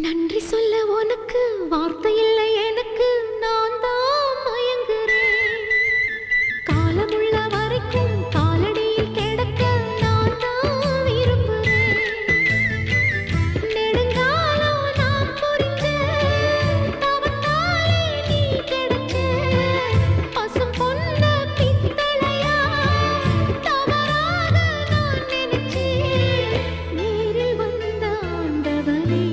நன்றி சொல்ல உனக்கு வார்த்தை இல்லை எனக்கு, நான் தான் மயங்குறேன். காலமுள்ள வரைக்கும் காலடியில் கிடக்க நான் தான் விரும்புறேன். நெடுங்காலம் நான் புரிஞ்ச தவத்தாலே நீ கிடைச்ச பசும் பொன்ன பித்தளையா தவறாக நான் நினைச்சேன். நேரில் வந்த ஆண்டவனே,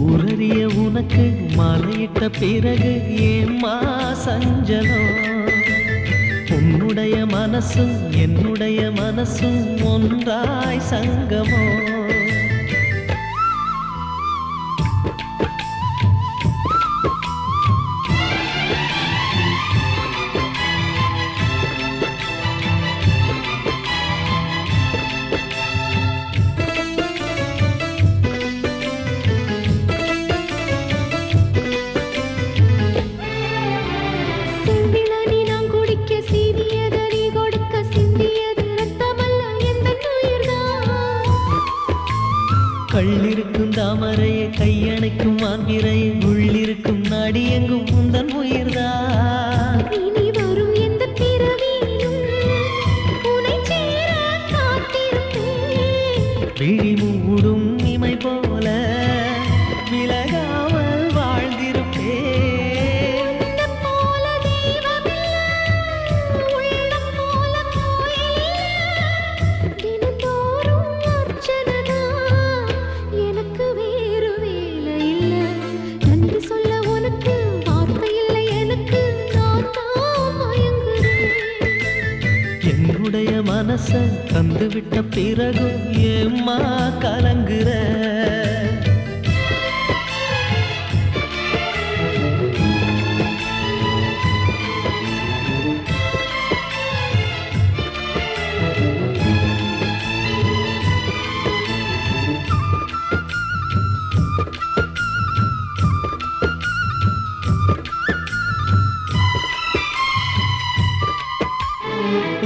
ஊரறிய உனக்கு மாலையிட்ட பிறகு ஏம்மா சஞ்சலம்? உன்னுடைய மனசும் என்னுடைய மனசும் ஒன்றாய் சங்கமோ? கள்ளிருக்கும் தாமரையை கையணைக்கும் மான்பிரையை உள்ளிருக்கும் நாடி எங்கும் உந்தன் உயிர்தான். இனி வரும் எந்த பிறவியிலும் உன்னை சேர காத்திருப்பேன். விழி மூடும் இமை போல விலகாமல் வாழ்ந்திருப்பேன். உன்னைப் போல தெய்வமில்லை, உள்ளம் போல கோயிலில்லை. தினந்தோறும் அர்ச்சனைதான், எனக்கு வேறு வேலை இல்லை. நன்றி சொல்ல உனக்கு வார்த்தை இல்லை எனக்கு, நான் தான் மயங்குறேன். என்னுடைய மனச தந்துவிட்ட பிறகும் ஏம்மா கலங்குற?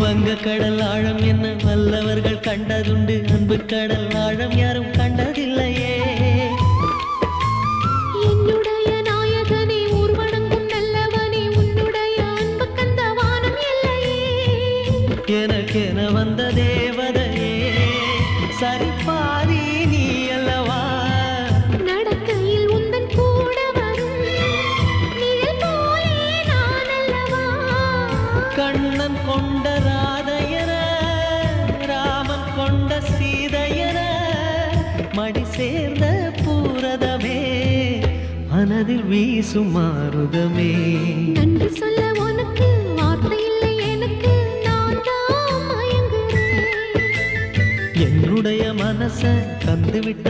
வங்க கடல் ஆழம் என்ன வல்லவர்கள் கண்டதுண்டு, அன்பு கடல் ஆழம் யாரும் கண்டதில்லையே. என்னுடைய நாயகனே, ஊர்வணங்கும் நல்லவனே, உன்னுடைய அன்பு கந்த வானம் எல்லையே. எனக்கென வந்த தேவதையே, சரிபாரி நீ அல்லவா? நடக்கையில் உந்தன் கூட வரும் நிழல் போலே நான் அல்லவா? கண்ணன் கொண்ட ராதையர, ராமன் கொண்ட சீதையர, மடி சேர்ந்த பூரதமே, மனதில் வீசும் மாருதமே. நன்றி சொல்ல உனக்கு வார்த்தை இல்லை எனக்கு, நான் தான் மயங்குறேன். என்னுடைய மனச தந்துவிட்ட